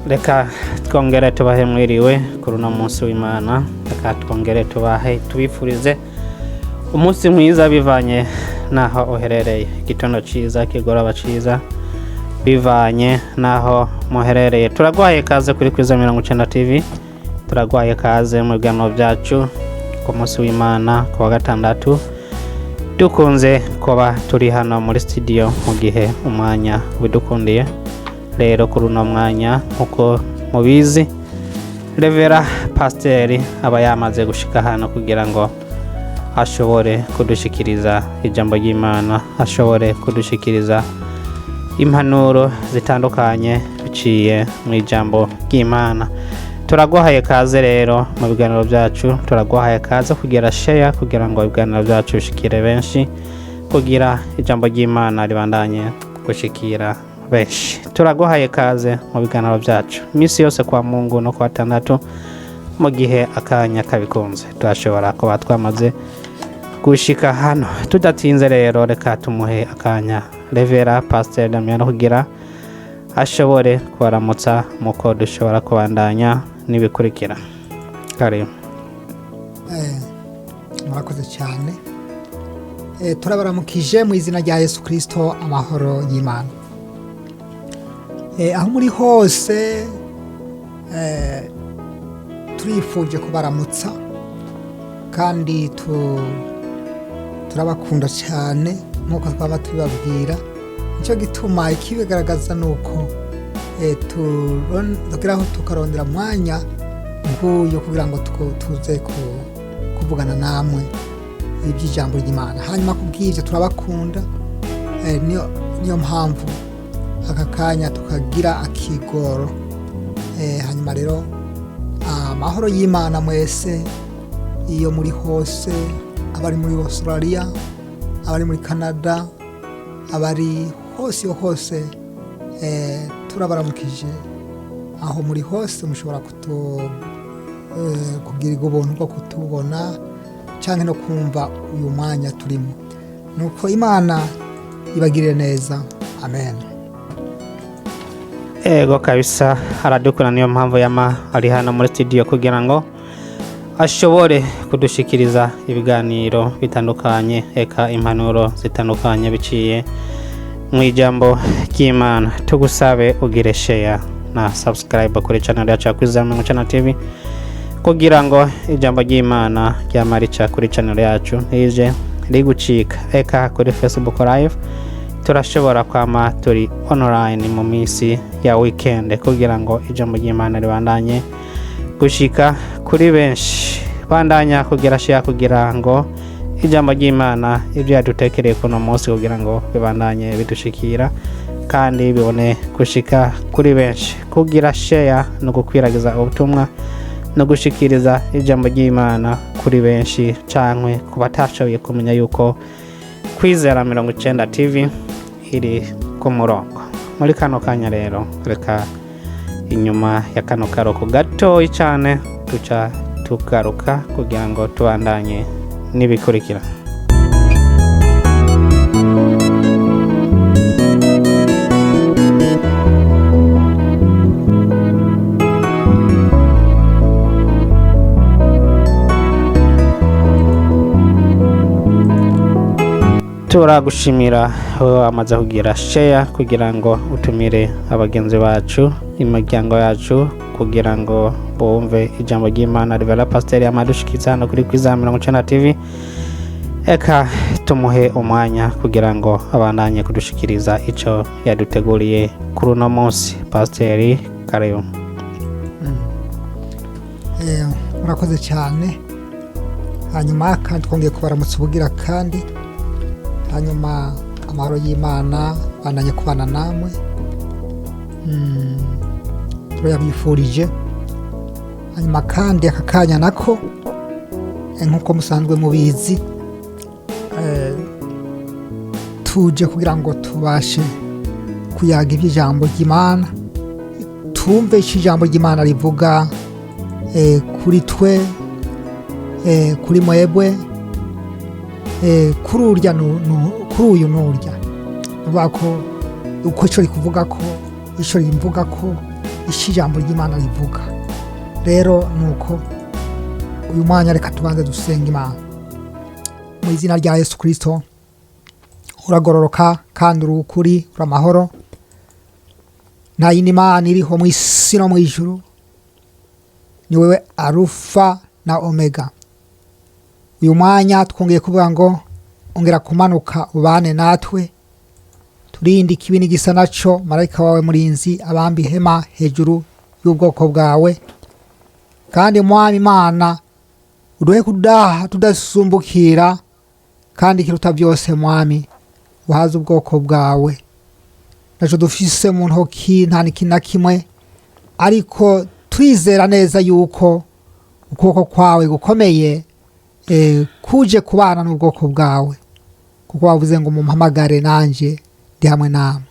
reka twongere tubahe mwiriwe kuri uno munsi w'Imana. Reka twongere tubifurize umunsi mwiza bivanye naho uherereye, igitondo ciza, kigoroba ciza bivanye naho muherereye. Turagwaye kaze kuri Kwiza 90 TV, turagwaye kaze mu biganiro byacu ku munsi w'Imana ku wa gatandatu. Dukunze kuba turi hano muri studio mu gihe umwanya bidukundiye. Rero kuri uno mwanya uko mubizi, Revera Pasiteri aba yamaze gushika hano kugira ngo ashobore kudushikiriza ijambo ry'Imana, ashobore kudushikiriza impanuro zitandukanye biciye mu ijambo ry'Imana. Turaguhaye kaze rero mu biganiro byacu, turaguhaye kaze kugira share kugira ngo ibiganiro byacu bishikire benshi, kugira ijambo ry'Imana ribandanye gushikira benshi. Turaguhaye kaze mu biganiro byacu imisi yose kwa Mungu no kwa Tandatu mu gihe akanya kabikunze. Turashobora kuba twamaze gushika hano. Tudatinze rero reka tumuhe akanya Revera Pastor Damien kugira ashobore kubaramutsa muko dushobora kubandanya nibikurikira. Karibu. Murakoze cyane. Turabaramukije mu izina rya Yesu Kristo, amahoro y'Imana. Aho muri hose turifuje kubaramutsa kandi turabakunda cyane nkuko twaba tubabwira. Nicyo gituma ikibigaragaza nuko tukiraho tukarondera mwanya nguyo kugira ngo tuze kuvugana namwe iby'ijambo ry'Imana. Hanyuma kubw'ibyo turabakunda, niyo mpamvu aka kanya tukagira akigoro. Hanyuma rero amahoro y'Imana mwese iyo muri hose, abari muri Australia, abari muri Canada, abari hose turabaramukije. Aho muri hose mushobora kugira ubuntu bwo kutubona cyangwa no kumva uyu mwanya turimo. Nuko Imana ibagirire neza. Amen. Ego kabisa, aradukuna, niyo mpamvu yama ari hano muri studio kugira ngo ashobore kudushikiriza ibiganiro bitandukanye, eka impanuro zitandukanye biciye mu ijambo ry'Imana. Tugusabe ugire share na subscribe kuri channel yacu Kwiza 90 TV kugira ngo ijambo ry'Imana ryamarica kuri channel yacu ije rigucika. Eka kuri Facebook live turashobora kwama turi online mu minsi ya weekend kugira ngo ijambo ry'Imana ribandanye gushika kuri benshi. Bandanya kugira share kugira ngo ijambo ry'Imana ibyo yadutekereye kuno munsi kugira ngo bibandanye bidushikira kandi bibone gushika kuri benshi. Kugira share no gukwiragiza ubutumwa no gushikiriza ijambo ry'Imana kuri benshi cankwe kubatashoboye kumenya yuko Kwizera 90 TV iri ku murongo. Muri kano kanya rero reka inyuma ya kano karoko gato cyane tuca tugaruka kugira ngo tubandanye nibikurikira. Turagushimira amaze kugira share kugira ngo utumire abagenzi bacu, imiryango yacu kugira ngo bumve ijambo ry'Imana. Revera Pasiteri amadushikitsa hano kuri Kwiza 90 TV. Eka tumuhe umwanya kugira ngo abandanye kudushikiriza ico yaduteguriye kuri uno munsi. Pasiteri, karibu. Murakoze cyane. Hanyuma kandi twongeye kubaramutsa ubugira kandi. Hanyuma amahoro y'Imana bandanye kubana namwe. Turabifurije. Hanyuma kandi aka kanya nako nkuko musanzwe mubizi, tuje kugira ngo tubashe kuyaga iby'ijambo ry'Imana, tumve ijambo ry'Imana rivuga kuri twe, kuri mwebwe, kuri urya kuri uyu n'urya. Uko ico rikuvuga ko, ico rimvuga ko icyo ijambo ry'Imana rivuga. Rero nuko uyu mwanya reka tubanze dusenga Imana. Mu izina rya Yesu Kristo, uragororoka kandi uri ukuri, uri amahoro. Nta yindi Mana iriho mu isi no mu ijuru, ni wewe Alufa na Omega. Uyu mwanya twongeye kuvuga ngo ongera kumanuka ubane natwe, turinde ikibi n'igisa naco, marayika wawe murinzi abambi ihema hejuru y'ubwoko bwawe. Kandi Mwami Imana, uduhe kudaha tudasumbukira, kandi ikiruta byose Mwami, uhaze ubwoko bwawe. Naco dufise mu ntoki nta n'ikintu na kimwe, ariko twizera neza yuko ukuboko kwawe gukomeye kuje kubana n'ubwoko bwawe, kuko wavuze ngo mumpamagare nanje ndi hamwe namwe.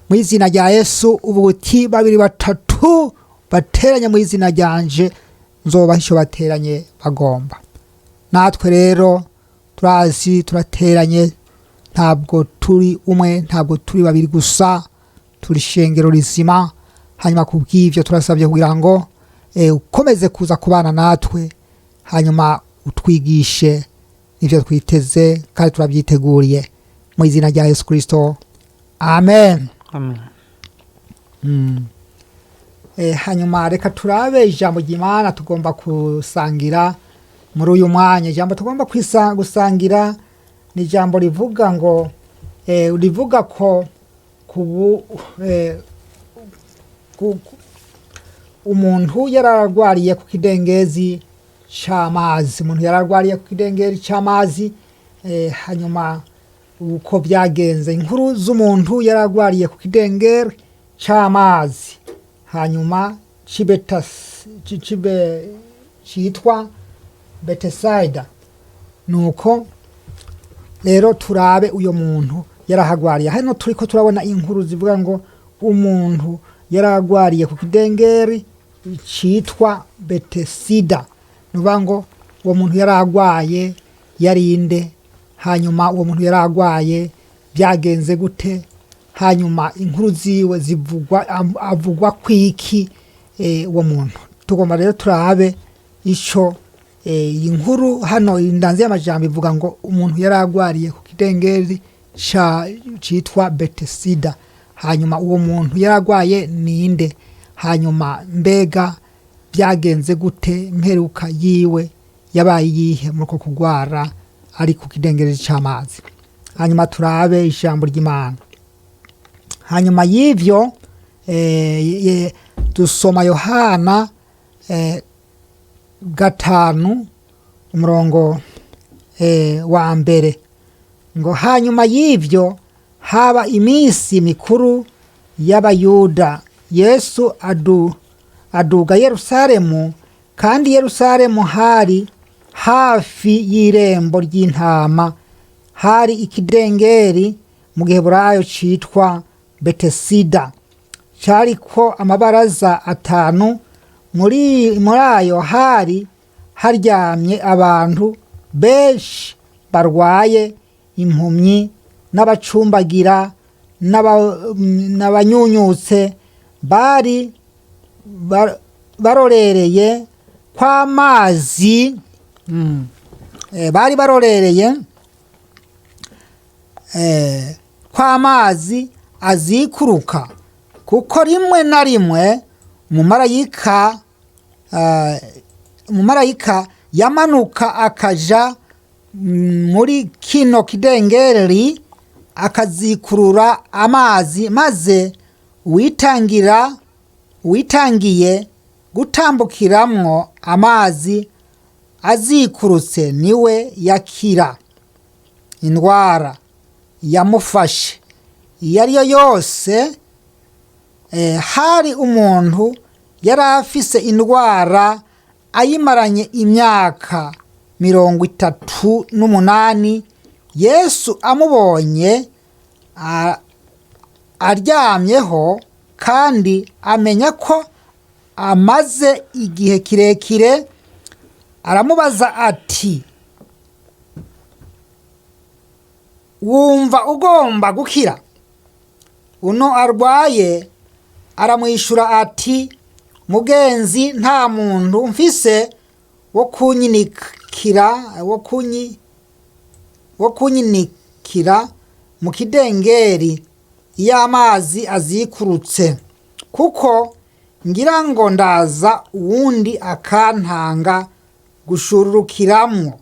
Mu izina rya Yesu, ubuti 2 3 bateranye mu izina ryanje, nzobaha ico bateranye bagomba. Natwe rero turazi turateranye, ntabwo turi umwe, ntabwo turi babiri gusa, turi shengero rizima. Hanyuma kubw'ivyo turasabye kugira ngo ukomeze kuza kubana natwe, hanyuma utwigishe ivyo twiteze kandi turabyiteguriye, mu izina rya Yesu Kristo, amen. Amen. Hanyuma reka turabe ijambo ry'Imana tugomba kusangira muri uyu mwanya. Ijambo tugomba gusangira ni ijambo rivuga ngo rivuga ko umuntu yararwariye ku kidengezi c'amazi. Umuntu yararwariye ku kidengezi c'amazi. Hanyuma uko byagenze, inkuru z'umuntu yararwariye ku kidengeri c'amazi, hanyuma citwa Bethsaida. Nuko rero turabe uyo muntu yarahagwariye. Hano turiko turabona inkuru zivuga ngo umuntu yaragwariye ku kidengeri citwa Bethsaida. Nuvuga ngo uwo muntu yaragwaye yarinde, hanyuma uwo muntu yaragwaye byagenze gute, hanyuma inkuru ziwe avugwa kwiki uwo muntu. Tugomba rero turabe ico inkuru hano. Indanze y'amajambo ivuga ngo umuntu yaragwariye ku kidengeri citwa Bethsaida. Hanyuma uwo muntu yaragwaye ninde, hanyuma mbega byagenze gute, imperuka yiwe yabaye yihe muri uko kugwara ari ku kidengeri c'amazi. Hanyuma turabe ijambo ry'Imana. Hanyuma y'ivyo dusoma Yohana 5 umurongo wa mbere ngo hanyuma y'ivyo haba iminsi mikuru y'Abayuda, Yesu aduga Yerusalemu, kandi Yerusalemu hari hafi y'irembo ry'intama, hari ikidengeri mu Giheburayo citwa Bethsaida, cariko amabaraza 5. Muri ayo hari haryamye abantu benshi barwaye, impumyi n'abacumbagira n'abanyunyutse, bari barorereye kw'amazi, bari barorereye kw'amazi azikuruka, kuko rimwe na rimwe umumarayika yamanuka akaja muri kino kidengeri akazikurura amazi, maze witangiye gutambukiramwo amazi azikurutse niwe yakira indwara yamufashe iyo ari yo yose. Hari umuntu yari afise indwara ayimaranye imyaka 38. Yesu amubonye aryamyeho kandi amenya ko amaze igihe kirekire, aramubaza ati, wumva ugomba gukira? Uno arwaye aramwishyura ati mugenzi, nta muntu mfise wo kunyinikira mu kidengeri iyo amazi azikurutse, kuko ngira ngo ndaza uwundi akantanga gushururukiramwo.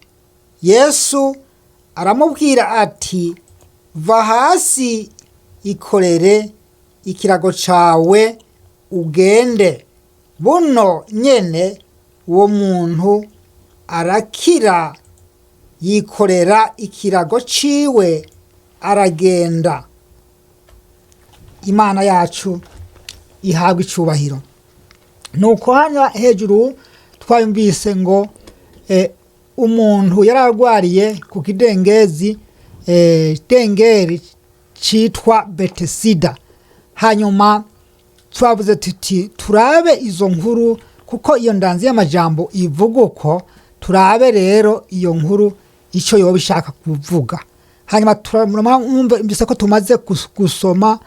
Yesu aramubwira ati va hasi, ikorere ikirago cawe ugende. Buno nyene uwo muntu arakira, yikorera ikirago ciwe aragenda. Imana yacu ihabwa icubahiro. Nuko hano hejuru twayumvise ngo umuntu yararwariye ku kidengezi dengeri citwa Betesida. Hanyuma twavuze tuti turabe izo nkuru, kuko iyo ndanzi y'amajambo ivuga uko, turabe rero iyo nkuru icyo yoba ishaka kuvuga. Hanyuma turumvise ko tumaze gusoma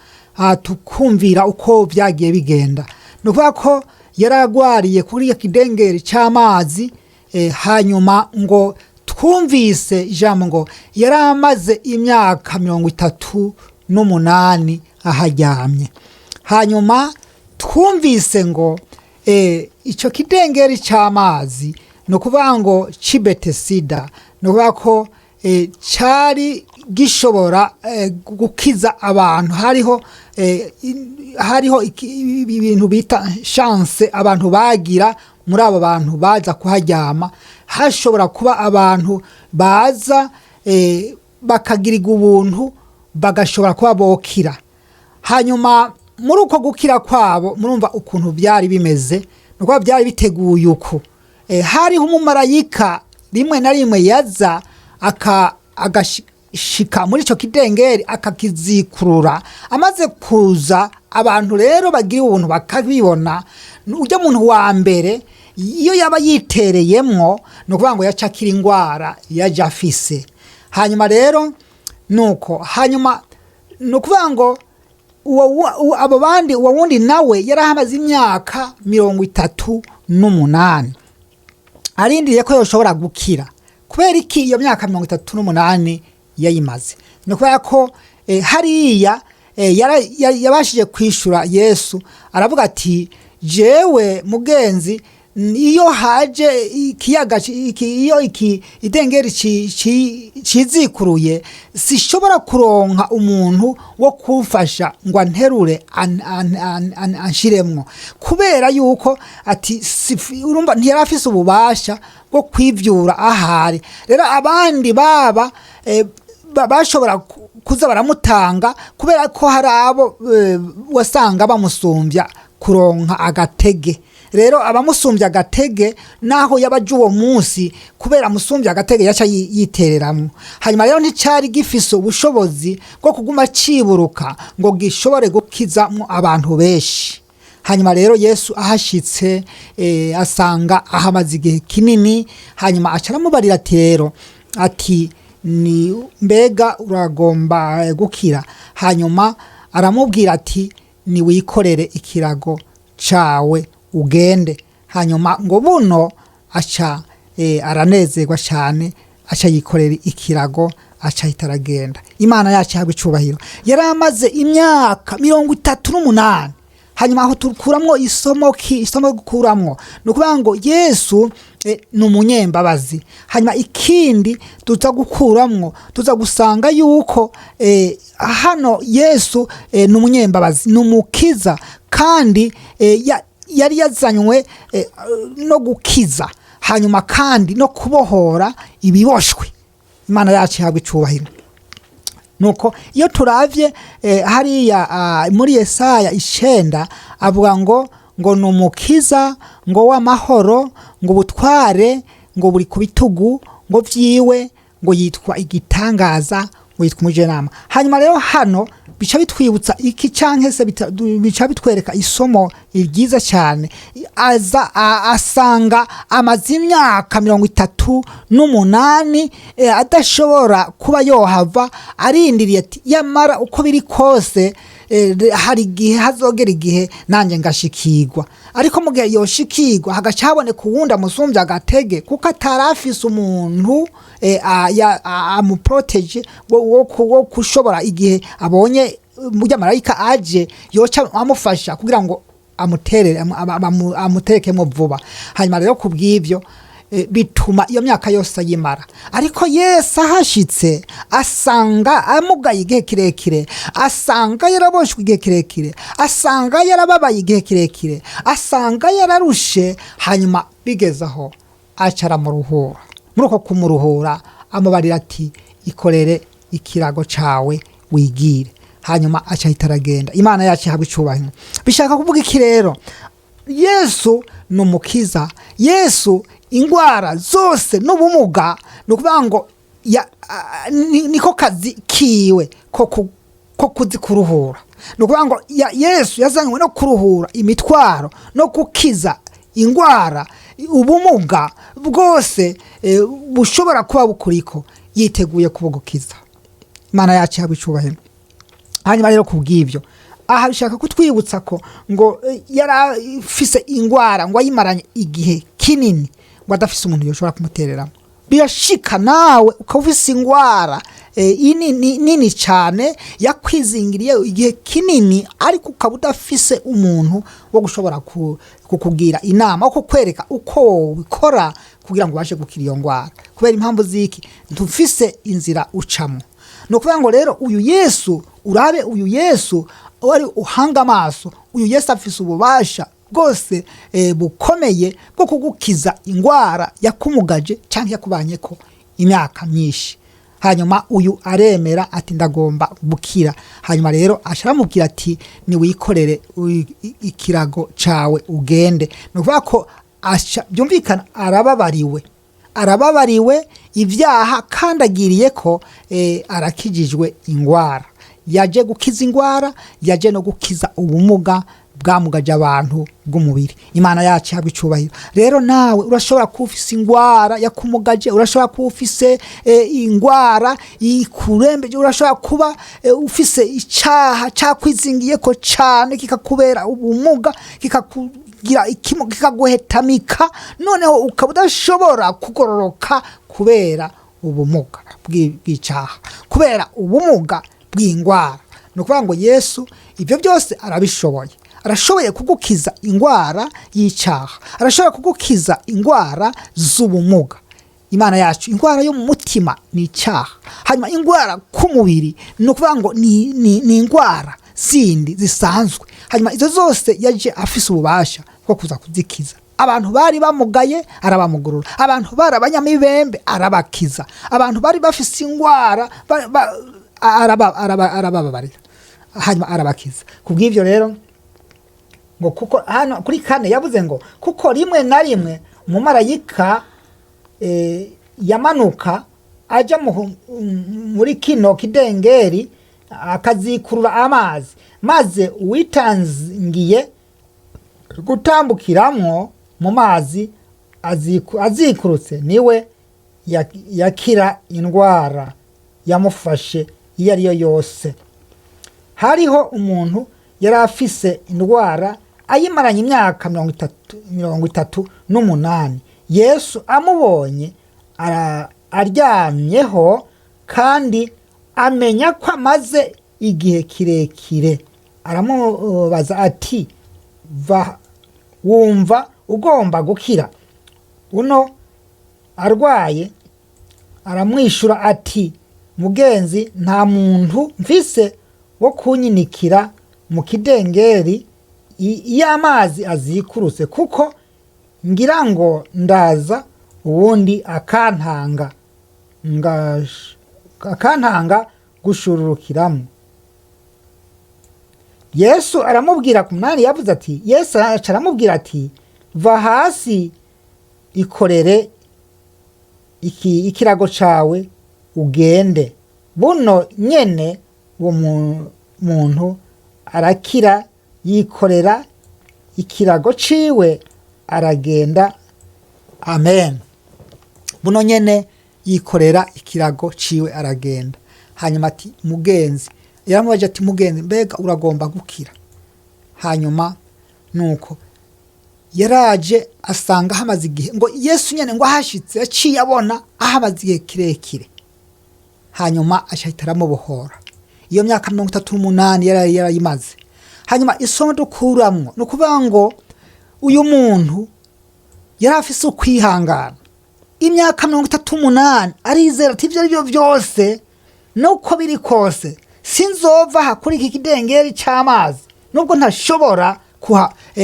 tukumvira uko byagiye bigenda. Ni ukuvuga ko yaragwariye kuri iyo kidengeri cy'amazi, hanyuma ngo twumvise ijambo ngo yari amaze imyaka 38 aharyamye. Hanyuma twumvise ngo icyo kidengeri cy'amazi ni ukuvuga ngo c'Ibetesida, ni ukuvuga ko cyari gishobora gukiza abantu. hariho ibintu bita chance abantu bagira muri abo bantu baza kuharyama. Hashobora kuba abantu baza bakagirirwa ubuntu, bagashobora kuba bokira. Hanyuma muri uko gukira kwabo, murumva ukuntu byari bimeze, nuko byari biteguye uko. Hariho umumarayika rimwe na rimwe yaza agashika muri ico kidengeri akakizikurura. Amaze kuza, abantu rero bagira ubuntu bakabibona. Ujya muntu wa mbere iyo yaba yitereyemwo, nukuvuga ngo yacakira ingwara yaje afise. Hanyuma rero nuko nukuvuga ngo abo bandi, uwo wundi nawe yarahamaze imyaka 38 arindiriye ko yoshobora gukira. Kubera iki iyo myaka 38 yayimaze? Ni kubera ko hariya yabashije kwishura Yesu, aravuga ati jewe mugenzi, iyo haje ikiyaga, iyo idengeri cizikuruye, sishobora kuronka umuntu wo kumfasha ngo anterure anshiremwo, kubera yuko ati urumva ntiyarafise ububasha bwo kwivyura ahari. Rero abandi bashobora kuza baramutanga, kubera ko hari abo wasanga bamusumbya kuronka agatege. Rero abamusumbya agatege naho yabaje uwo munsi, kubera amusumbya agatege yaca yitereramwo. Hanyuma rero nticari gifise ubushobozi bwo kuguma ciburuka ngo gishobore gukizamwo abantu benshi. Hanyuma rero Yesu ahashitse asanga ahamaze igihe kinini. Hanyuma acaramubarira ati rero ati ni mbega uragomba gukira? Hanyuma aramubwira ati ni wikorere ikirago cawe ugende. Hanyuma ngo buno aca aranezerwa cyane, aca yikorera ikirago, aca itaragenda. Imana yacu ihabwa icubahiro. Yari amaze imyaka 38. Hanyuma aho tukuramwo isomo gukuramwo, nukuvuga ngo Yesu ni umunyembabazi. Hanyuma ikindi tuza gukuramwo, tuza gusanga yuko hano Yesu ni umunyembabazi, ni umukiza, kandi yari yazanywe no gukiza, hanyuma kandi no kubohora ibiboshwe. Imana yacu ihabwa icubahiro. Nuko iyo turavye hariya muri Yesaya 9 avuga ngo ni umukiza, ngo w'amahoro, ngo butware, ngo buri ku bitugu, ngo vyiwe, ngo yitwa igitangaza, ngo yitwa umujenama. Hanyuma rero hano bica bitwibutsa iki, canke se bica bitwereka isomo ryiza cyane. Asanga amaze imyaka 38 adashobora kuba yohava, arindiriye ati yamara uko biri kose hari igihe hazogera igihe nanjye ngashikirwa, ariko mu gihe yoshikirwa hagaca haboneka uwundi amusumbya agatege kuko atari afise umuntu amuproteje wo kushobora igihe abonye marayika aje yoca amufasha kugira ngo amuterekemo vuba. Hanyuma rero ku bw'ibyo bituma iyo myaka yose ayimara, ariko Yesu ahashitse asanga amugaye igihe kirekire, asanga yaraboshwe igihe kirekire, asanga yarababaye igihe kirekire, asanga yararushe. Hanyuma bigezaho aca aramuruhura. Muri uko kumuruhura amubarira ati ikorere ikirago cawe wigire. Hanyuma aca ahita aragenda. Imana yacu ihabwa icubahiro. Bishaka kuvuga iki rero? Yesu ni umukiza. Yesu ingwara zose n'ubumuga ni ukuvuga ngo niko kazi kiwe ko kuzikuruhura. Ni ukuvuga ngo Yesu yazanywe no kuruhura imitwaro no gukiza ingwara, ubumuga bwose bushobora kuba bukuriko, yiteguye kubugukiza. Imana yacu ihabwa icubahiro. Hanyuma rero kubw'ibyo aha bishaka kutwibutsa ko ngo yarafise ingwara ngo ayimaranye igihe kinini ngo adafise umuntu yoshobora kumutereramo. Birashika nawe ukaba ufise ingwara nini cyane yakwizingiriye igihe kinini, ariko ukaba udafise umuntu wo gushobora kukugira inama wo kukwereka uko bikora kugira ngo ubashe gukira iyo ngwara. Kubera impamvu ziki ntufise inzira ucamo. No kuvuga ngo rero uyu Yesu, urabe uyu Yesu wari uhanga amaso, uyu Yesu afise ububasha bwose bukomeye bwo kugukiza ingwara yakumugaje cyangwa yakubanyeko imyaka myinshi. Hanyuma uyu aremera ati ndagomba gukira. Hanyuma rero asharamubwira ati ni wikorere ikirago cawe ugende. No kuvuga ko byumvikana arababariwe ibyaha kandagiriye ko arakijijwe ingwara. Yaje gukiza ingwara, yaje no gukiza ubumuga bwamugaje abantu bw'umubiri. Imana yacu ihabwa icubahiro. Rero nawe urashobora kufisa ingwara yakumugaje, urashobora kufise ingwara ikurembeje, urashobora kuba ufise icaha cakwizingiye ko cyane kikakubera ubumuga, kikaguhetamika, noneho ukaba udashobora kugororoka kubera ubumuga bw'icaha, kubera ubumuga bw'ingwara. No kuvuga ngo Yesu ibyo byose arabishoboye. Arashoboye kugukiza ingwara y'icaha, arashobora kugukiza ingwara z'ubumuga. Imana yacu, ingwara yo mu mutima ni icaha. Hanyuma ingwara k'umubiri no kuvuga ngo ni ingwara zindi zisanzwe. Hanyuma izo zose yaje afise ububasha bwo kuza kuzikiza. Abantu bari bamugaye arabamugurura, abantu bari abanyamibembe arabakiza, abantu bari bafise ingwara arababarira, hanyuma arabakiza. Kubw'ivyo rero ngo kuko hano kuri kane yavuze ngo kuko rimwe na rimwe umumarayika yamanuka aja muri kino kidengeri akazikurura amazi, maze uwitangiye gutambukiramwo mu mazi azikurutse niwe yakira indwara yamufashe iyo ariyo yose. Hariho umuntu yari afise indwara ayimaranye imyaka 38. Yesu amubonye aryamyeho kandi amenya ko amaze igihe kirekire, aramubaza ati wumva ugomba gukira? Uno arwaye aramwishura ati mugenzi, nta muntu mfise wo kunyinikira mu kidengeri iyo amazi azikurutse, kuko ngira ngo ndaza uwundi akantanga gushururukiramo. Yesu aramubwira ku munani, yavuze ati Yesu aramubwira ati va hasi ikorere ikirago cawe ugende. Buno nyene uwo muntu arakira, yikorera ikirago ciwe aragenda. Amen. Buno nyene yikorera ikirago ciwe aragenda. Hanyuma ati mugenzi, yaramubaje ati mugenzi mbega uragomba gukira? Hanyuma nuko yaraje asanga hamaze igihe, ngo Yesu nyene ngo ahashitse yaciye abona ahamaze igihe kirekire, hanyuma ashahita aramubohora. Iyo myaka 38 yarayimaze. Hanyuma isomo dukuramwo no kuvuga ngo uyu muntu yari afise ukwihangana. Imyaka 38 arizera ati ivyo arivyo byose nuko biri kose sinzova hakuri iki kidengeri c'amazi, nubwo ntashobora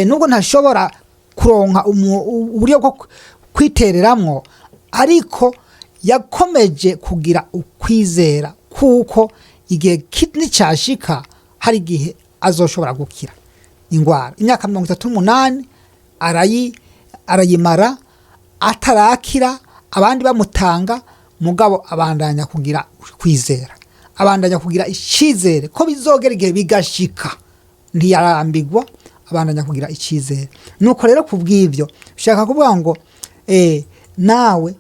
nubwo ntashobora kuronka uburyo bwo kwitereramwo, ariko yakomeje kugira ukwizera kuko igihe kidni cyashika hari igihe azoshobora gukira ingwara. Imyaka 38 arayimara atarakira, abandi bamutanga, mugabo abandanya kugira kwizera, abandanya kugira icizere ko bizogera igihe bigashika, ntiyarambigwa, abandanya kugira icizere. Nuko rero kubw'ivyo ushaka kuvuga ngo nawe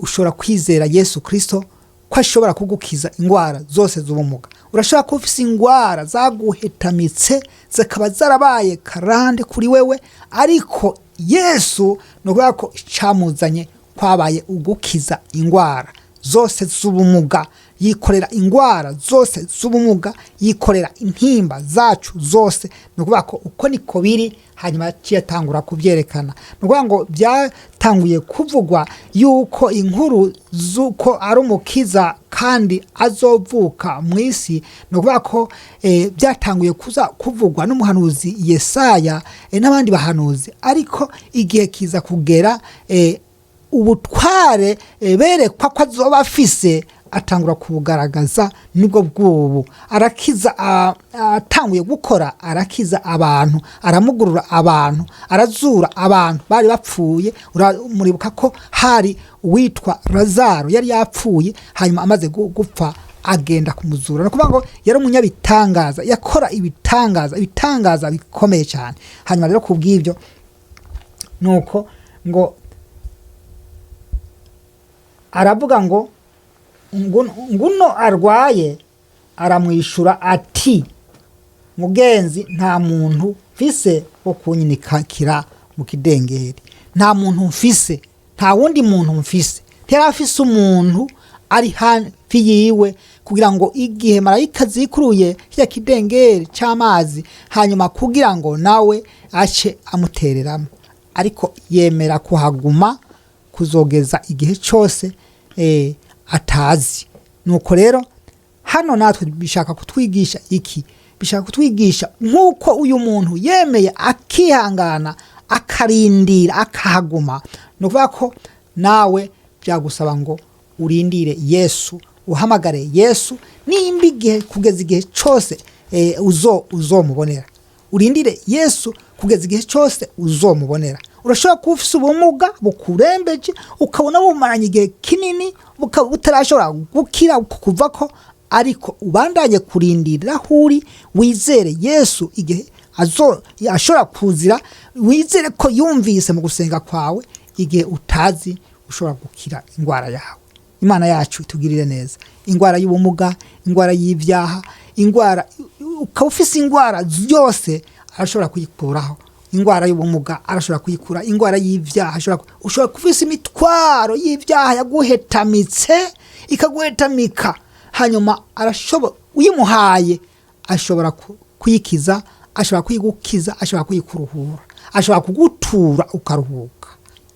ushobora kwizera Yesu Kristo ko ashobora kugukiza ingwara zose z'ubumuga. Urashobora kuba ufise ingwara zaguhetamitse zikaba zarabaye karande kuri wewe, ariko Yesu nukuvuga ko icamuzanye kwabaye ugukiza ingwara zose z'ubumuga, yikorera ingwara zose z'ubumuga, yikorera intimba zacu zose. Nukuvuga ko uko niko biri, hanyuma ciyatangura kubyerekana. Nukuvuga ngo byatanguye kuvugwa yuko inkuru zuko ari umukiza kandi azovuka mu isi. Nukuvuga ko byatanguye kuza kuvugwa n'umuhanuzi Yesaya n'abandi bahanuzi, ariko igihe kiza kugera ubutware berekwa ko azoba afise atangura kubugaragaza. Nibwo bw'ubu arakiza, atanguye gukora, arakiza abantu, aramugurura abantu, arazura abantu bari bapfuye. Muribuka ko hari uwitwa Lazaro yari yapfuye, hanyuma amaze gupfa agenda kumuzura. No kuvuga ngo yari umunyabitangaza, yakora ibitangaza bikomeye cyane. Hanyuma rero kubw'ivyo nuko ngo aravuga ngo nguno arwaye, aramwishura ati mugenzi, nta muntu mfise wo kunyinikakira mu kidengeri, nta muntu mfise, nta wundi muntu mfise. Terafise umuntu ari hafi yiwe kugira ngo igihe marayika zikuruye kya kidengeri c'amazi, hanyuma kugira ngo nawe ace amutereramo, ariko yemera kuhaguma kuzogeza igihe cyose atazi. Nuko rero hano natwe bishaka kutwigisha iki? Bishaka kutwigisha nkuko uyu muntu yemeye akihangana akarindira akahaguma. Nukuvuga ko nawe byagusaba ngo urindire Yesu, uhamagare Yesu, nimba igihe kugeza igihe cyose uzomubonera. Urindire Yesu kugeza igihe cyose uzomubonera. Urashobora kuba ufise ubumuga bukurembeje, ukabona bumaranye igihe kinini butarashobora gukira kuva ko, ariko ubandanye kurindira huri, wizere Yesu igihe ashobora kuzira, wizere ko yumvise mu gusenga kwawe, igihe utazi ushobora gukira ingwara yawe. Imana yacu itugirire neza. Ingwara y'ubumuga, ingwara y'ivyaha, ingwara ukawufise ingwara yose arashobora kuyikuraho. Ingwara y'ubumuga arashobora kuyikura, ingwara y'ivyaha ushobora kufisa imitwaro y'ivyaha yaguhetamitse ikaguhetamika, hanyuma arashobora uyimuhaye ashobora kuyikiza, ashobora kuyigukiza, ashobora kuyikuruhura, ashobora kugutura ukaruhuka.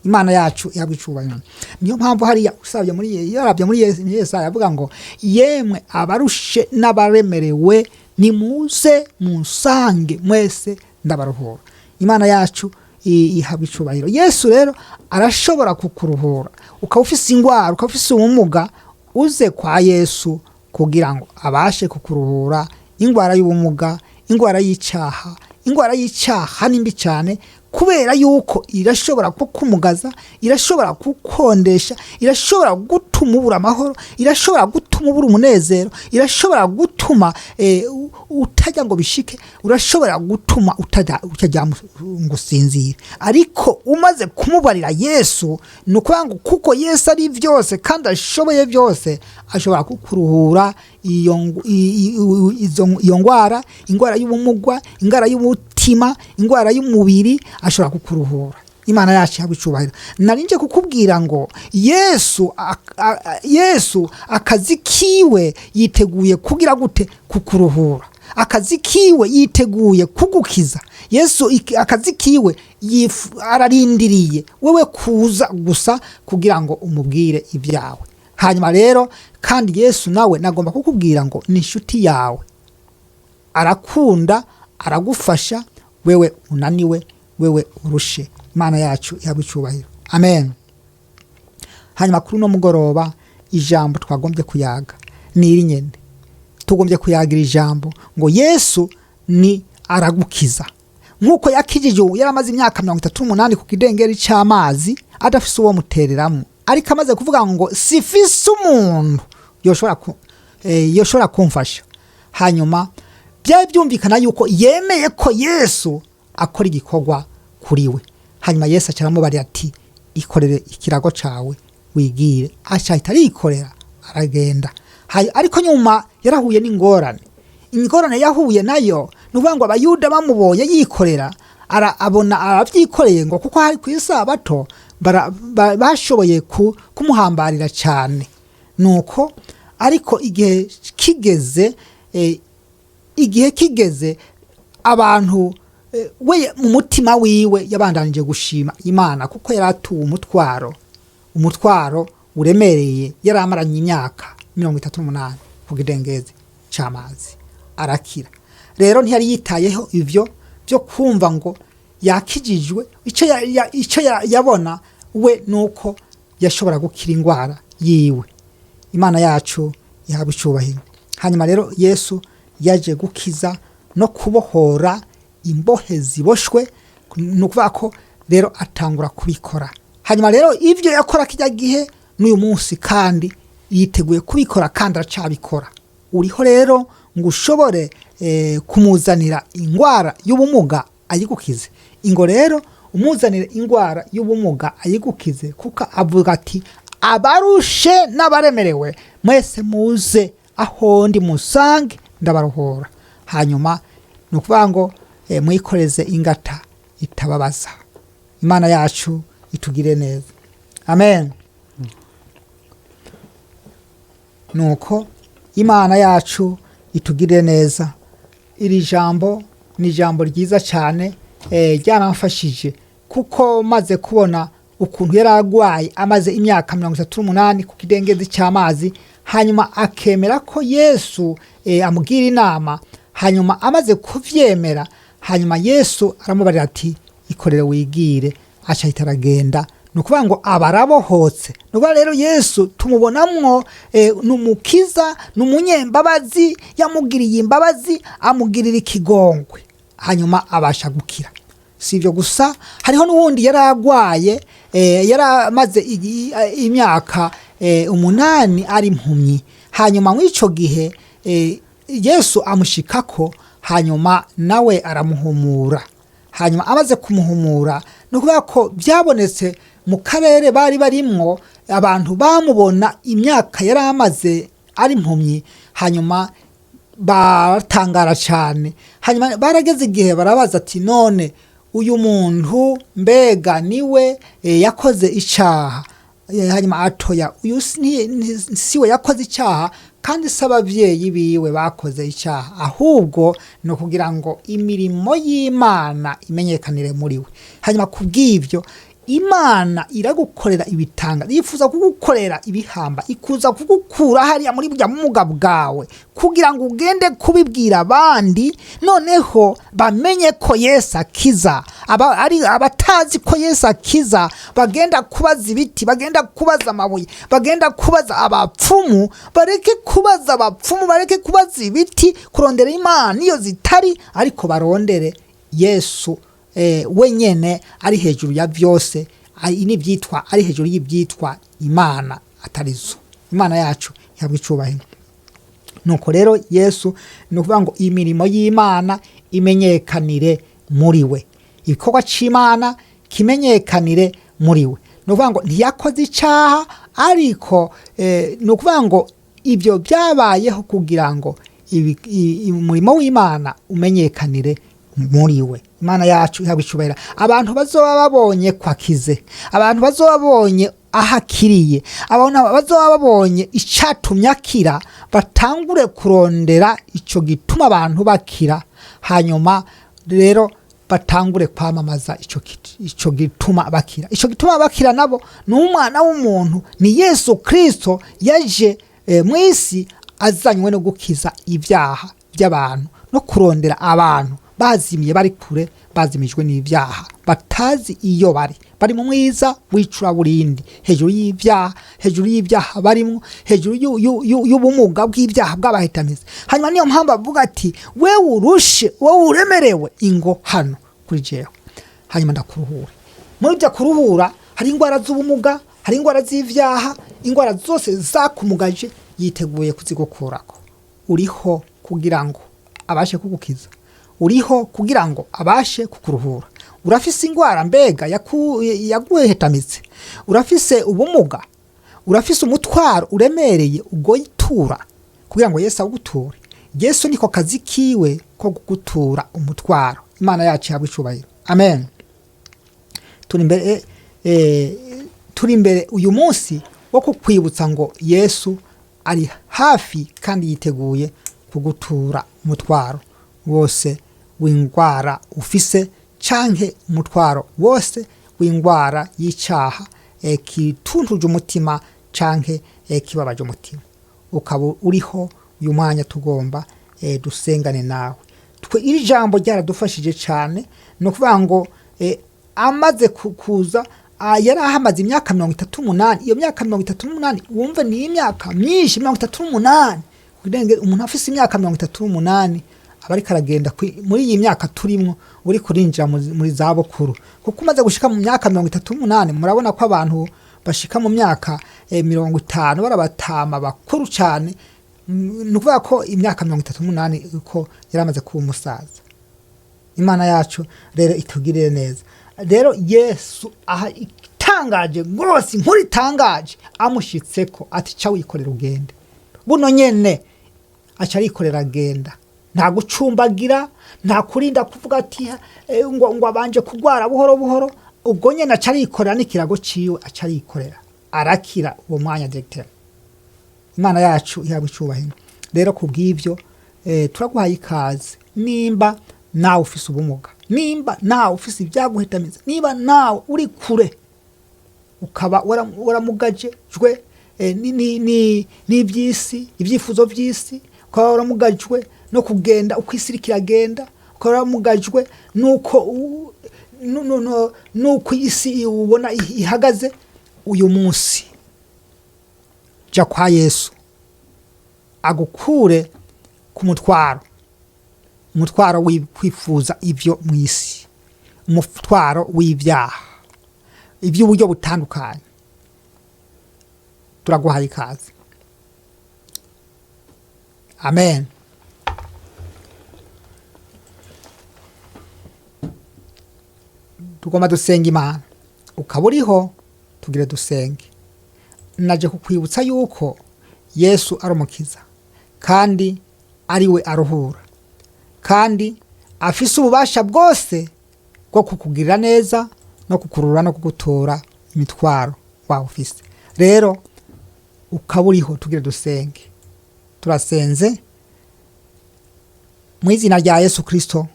Imana yacu yabicubanya. Niyo mpamvu hariya usabye muri yarabye muri Yesaya avuga ngo yemwe abarushe n'abaremerewe nimuze munsange mwese ndabaruhura. Imana yacu ihabwa icubahiro. Yesu rero arashobora kukuruhura. Ukawufise ingwara, ukawufise ubumuga, uze kwa Yesu kugira ngo abashe kukuruhura ingwara y'ubumuga, ingwara y'icyaha. Ingwara y'icyaha nimbi cyane kubera yuko irashobora kukumugaza, irashobora kukondesha, irashobora gutuma ubura amahoro, irashobora gutuma ubura umunezero, irashobora gutuma utajya ngo bishike, urashobora gutuma utajya ngo usinzire. Ariko umaze kumubarira Yesu, ni ukuvuga ngo kuko Yesu ari byose kandi ashoboye byose, ashobora kukuruhura iyo ngwara, ingwara y'ubumugwa, ingwara y'umutima, ingwara y'umubiri, ashobora kukuruhura. Imana yacu ihabwe icubahiro. Narinje kukubwira ngo Yesu akazi kiwe yiteguye kugira gute? Kukuruhura. Akazi kiwe yiteguye kugukiza. Yesu akazi kiwe ararindiriye wewe kuza gusa kugira ngo umubwire ibyawe. Hanyuma rero kandi Yesu nawe nagomba kukubwira ngo ni inshuti yawe, arakunda, aragufasha, wewe unaniwe, wewe urushe. Imana yacu ihabwe icubahiro. Amen. Hanyuma kuri no mugoroba ijambo twagombye kuyaga ni iri nyene. Tugombye kuyagira ijambo ngo Yesu ni aragukiza. Nkuko yakijije yaramaze imyaka 38 ku kidengeri cy'amazi adafise uwo mutereramo, ariko amaze kuvuga ngo sifise umuntu yoshobora kumfasha. Hanyuma byari byumvikana yuko yemeye ko Yesu akora igikorwa kuri we. Hanyuma Yesu acaramubari ati ikorere ikirago cawe wigire. Ashahita arikorera aragenda. Ariko nyuma yarahuye n'ingorane. Ingorane yahuye nayo nuvuga ngo abayuda bamuboye yikorera, abona abavyikoreye ngo kuko hari kwisabato bashoboye kumuhambarira cyane. Nuko ariko igihe kigeze abantu we mu mutima wiwe yabandanije gushima Imana kuko yaratuwe umutwaro uremereye, yaramaranye imyaka 38 ku kidengezi cy'amazi arakira. Rero ntiyari yitayeho ivyo byo kumva ngo yakijijwe. Icyo yabona we nuko yashobora gukira ingwara yiwe. Imana yacu ihabwe icubahiro. Hanyuma rero Yesu yaje gukiza no kubohora imbohe ziboshwe, nukuvuga ko rero atangura kubikora. Hanyuma rero ivyo yakora kijya gihe n'uyu munsi kandi yiteguye kubikora kandi aracabikora. Uriho rero ngo ushobore kumuzanira ingwara y'ubumuga ayigukize. Ingo rero umuzanire ingwara y'ubumuga ayigukize, kuko avuga ati abarushe n'abaremerewe mwese muze aho ndi musange ndabaruhura. Hanyuma nukuvuga ngo mwikoreze ingata itababaza. Imana yacu itugire neza. Amen. Nuko Imana yacu itugire neza. Iri jambo ni jambo ryiza cyane, ryaramfashije kuko maze kubona ukuntu yaragwaye amaze imyaka 38 ku kidengezi cy'amazi. Hanyuma akemera ko Yesu amugira inama. Hanyuma amaze kuvyemera, hanyuma Yesu aramubarira ati ikorere wigire. Ashahita aragenda. Nukuvuga ngo abarabohotse. Nukuvuga rero Yesu tumubonamwo numukiza, numunyembabazi, yamugiriye imbabazi, amugirira ikigongwe, hanyuma abasha gukira. Sivyo gusa, hariho n'uwundi yaragwaye, yaramaze imyaka 8 ari impumyi. Hanyuma mw'ico gihe Yesu amushikako, hanyuma nawe aramuhumura. Hanyuma amaze kumuhumura, nukuvuga ko byabonetse mu karere bari barimwo abantu bamubona imyaka yaramaze ari impumyi. Hanyuma batangara cyane. Hanyuma barageze igihe barabaza ati none uyu muntu mbega niwe yakoze icyaha? Hanyuma atoya, uyu siwe yakoze icyaha kandi s'abavyeyi biwe bakoze icyaha, ahubwo no kugira ngo imirimo y'Imana imenyekanire muri we. Hanyuma kubw'ivyo Imana iragukorera ibitanga, yifuza kugukorera ibihamba, ikuza kugukura hariya muri bya muga bwawe kugira ngo ugende kubibwira abandi, noneho bamenye ko Yesu akiza. Ari abatazi ko Yesu akiza bagenda kubaza ibiti, bagenda kubaza amabuye, bagenda kubaza abapfumu, bareke kubaza abapfumu, bareke kubaza ibiti, kurondera Imana iyo zitari, ariko barondere Yesu wenyene ari hejuru ya byose, n'ibyitwa ari hejuru y'ibyitwa imana atarizo. Imana yacu ihabwa icubahiro. Nuko rero Yesu ni ukuvuga ngo imirimo y'Imana imenyekanire muri we, igikorwa c'Imana kimenyekanire muri we. Ni ukuvuga ngo ntiyakoze icaha, ariko ni ukuvuga ngo ibyo byabayeho kugira ngo umurimo w'Imana umenyekanire muri we. Imana yacu ihabwa icubahiro. Abantu bazoba babonye kwakize, abantu bazoba babonye ahakiriye, abantu bazoba babonye icatumye akira, batangure kurondera ico gituma abantu bakira, hanyuma rero batangure kwamamaza ico gituma bakira. Ico gituma bakira nabo ni umwana w'umuntu, ni Yesu Kristo yaje mw'isi azanywe no gukiza ibyaha by'abantu no kurondera abantu bazimiye, bari kure, bazimijwe n'ibyaha, batazi iyo bari mu mwiza w'icuraburindi, hejuru y'ibyaha barimwo, hejuru y'ubumuga bw'ibyaha bw'abahitamizi. Hanyuma niyo mpamvu avuga ati wewe urushe, wowe uremerewe, ingo hano kuri jewe, hanyuma ndakuruhure. Muri byo kuruhura hari indwara z'ubumuga, hari indwara z'ibyaha, indwara zose zakumugaje yiteguye kuzigukurako. Uriho kugira ngo abashe kugukiza, uriho kugira ngo abashe kukuruhura. Urafise ingwara mbega yaguhetamitse, urafise ubumuga, urafise umutwaro uremereye ugoyitura kugira ngo Yesu aguture. Yesu niko kazi kiwe ko gugutura umutwaro. Imana yacu ihabwe icubahiro. Amen. Turi imbere uyu munsi wo kukwibutsa ngo Yesu ari hafi kandi yiteguye kugutura umutwaro wose w'ingwara ufise, canke umutwaro wose w'ingwara y'icaha kituntuje umutima canke kibabaje umutima. Ukaba uriho uyu mwanya tugomba dusengane nawe. Iri jambo ryaradufashije cane, no kuvuga ngo amaze kuza yari ahamaze imyaka 38. Iyo myaka 38 wumve ni imyaka myinshi, 38. Kudenge umuntu afise imyaka 38 abari karagenda muri iyi myaka turimwo, uri kurinjira muri zabukuru. Kuko umaze gushika mu myaka 38, murabona ko abantu bashika mu myaka 50 barabatama bakuru cyane. Nukuvuga ko imyaka 38 uko yaramaze kuba umusaza. Imana yacu rero itugirire neza. Rero Yesu aha itangaje rwose, inkuru itangaje amushitseko ati ca wikorera ugende. Buno nyene aca arikorera agenda, nta gucumbagira, nta kurinda kuvuga ati ngo abanje kugwara buhoro buhoro. Ubwo nyene aca arikorera n'ikirago ciwe, aca arikorera arakira uwo mwanya directeur. Imana yacu ihabwe icubahiro. Rero kubw'ivyo turaguhaye ikaze. Nimba nawe ufise ubumuga, nimba nawe ufise ibyaguhetamiza, niba nawe uri kure ukaba waramugajwe n'iby'isi, ibyifuzo by'isi, ukaba waramugajwe no kugenda uko isi kiragenda, ukaba waramugajwe nuko isi ubona ihagaze, uyu munsi ja kwa Yesu agukure ku umutwaro wikwifuza ibyo mw'isi, umutwaro w'ibyaha, iby'uburyo butandukanye. Turaguhaye ikaze. Amen. Tugomba dusenga Imana. Ukaba uriho tugire dusenge. Naje kukwibutsa yuko Yesu ari umukiza, kandi ari we aruhura, kandi afise ububasha bwose bwo kukugirira neza no kukurura no kugutora imitwaro wawe ufise. Rero ukaba uriho tugire dusenge. Turasenze mu izina rya Yesu Kristo.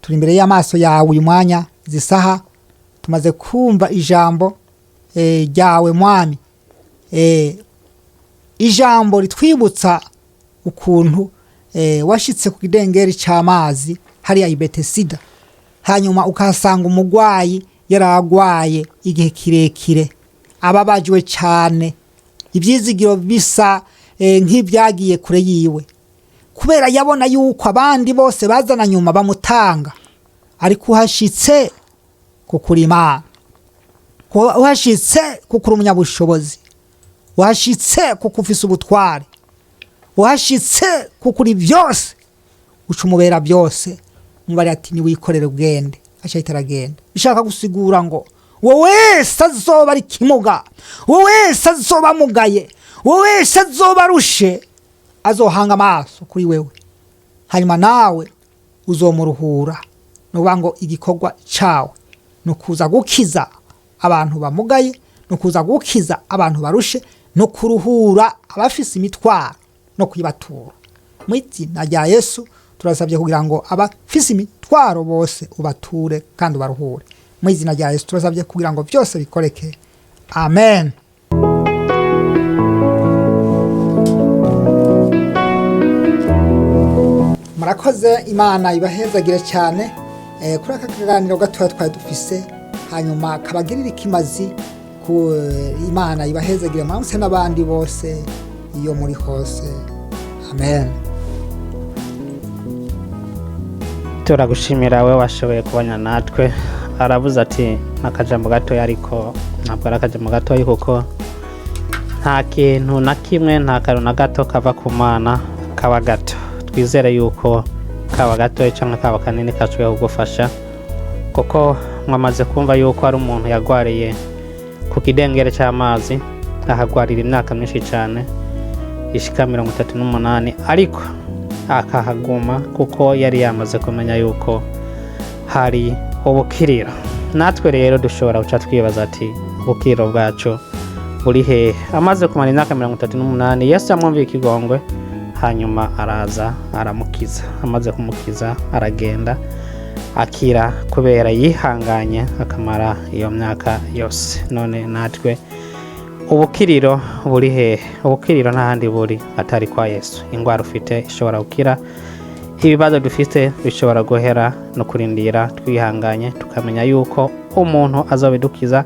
Turi imbere y'amaso yawe uyu mwanya, zisaha tumaze kumva ijambo ryawe Mwami, ijambo ritwibutsa ukuntu washitse ku kidengeri c'amazi hariya i Betesida, hanyuma ukahasanga umugwayi yaragwaye igihe kirekire, ababajwe cyane, ibyizigiro bisa nk'ibyagiye kure yiwe, kubera yabona yuko abandi bose bazana nyuma bamutanga, ariko uhashitse kuko uri Imana, uhashitse kuko uri umunyabushobozi, uhashitse kuko ufise ubutware, uhashitse kuko uri byose, uca umubera byose. Umubare ati niwikorere ugende, ashahita aragenda. Bishaka gusigura ngo wowe wese azoba ari kimuga, wowe wese azoba mugaye, wowe wese azoba arushe, azohanga amaso kuri wewe, hanyuma nawe uzomuruhura. Nuvuga ngo igikorwa cawe no kuza gukiza abantu bamugaye, no kuza gukiza abantu barushe, no kuruhura abafise imitwaro no kuyibatura. Mu izina rya Yesu turasabye kugira ngo abafise imitwaro bose ubature kandi ubaruhure. Mu izina rya Yesu turasabye kugira ngo byose bikoreke. Amen. Murakoze, Imana ibahezagire cyane kuri aka kaganiro gatoya twari dufise, hanyuma kabagirira ikimazi ku Imana ibahezagire mwamse n'abandi bose iyo muri hose. Amen. Turagushimira we washoboye kubanya natwe. Aravuze ati nakajambo gatoya, ariko ntabwo ari akajambo gatoya kuko nta kintu na kimwe, nta kantu na gato kava ku Mana kaba gato. Twizere yuko kaba gato cyangwa kaba kanini kashoboye kugufasha, kuko mwamaze kumva yuko ari umuntu yagwariye ku kidengere cy'amazi, ahagwarira imyaka myinshi cyane ishika 38, ariko akahaguma kuko yari yamaze kumenya yuko hari ubukiriro. Natwe rero dushobora guca twibaza ati ubukiriro bwacu buri hehe? Amaze kumara imyaka 38, Yesu yamwumviye ikigongwe, hanyuma araza aramukiza. Amaze kumukiza aragenda akira kubera yihanganye akamara iyo myaka yose. None natwe ubukiriro buri hehe? Ubukiriro ntahandi buri atari kwa Yesu. Ingwara ufite ishobora gukira, ibibazo dufite bishobora guhera, no kurindira twihanganye tukamenya yuko umuntu azabidukiza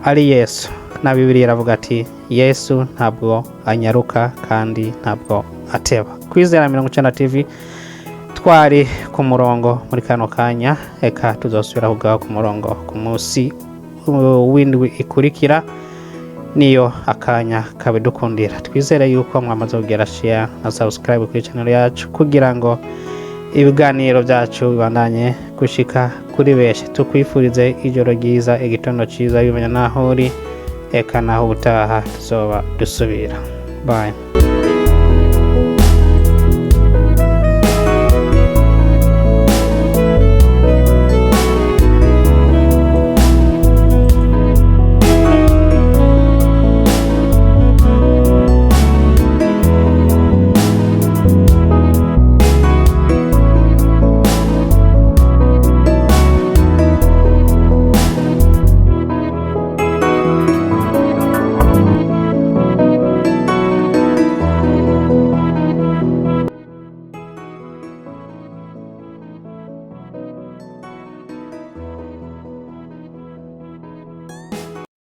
ari Yesu. Na Bibiliya iravuga ati Yesu ntabwo anyaruka kandi ntabwo ateba. Kwizera 90 TV twari ku murongo muri kano kanya, eka tuzosubira kugaho ku murongo ku munsi w'indwi ikurikira, niyo akanya kabidukundira. Twizere yuko mwamaze kugera share na subscribe kuri channel yacu kugira ngo ibiganiro byacu bibandanye gushika kuri benshi. Tukwifurize ijoro ryiza, igitondo cyiza, bimenya naho uri, eka naho ubutaha tuzoba dusubira. Bye.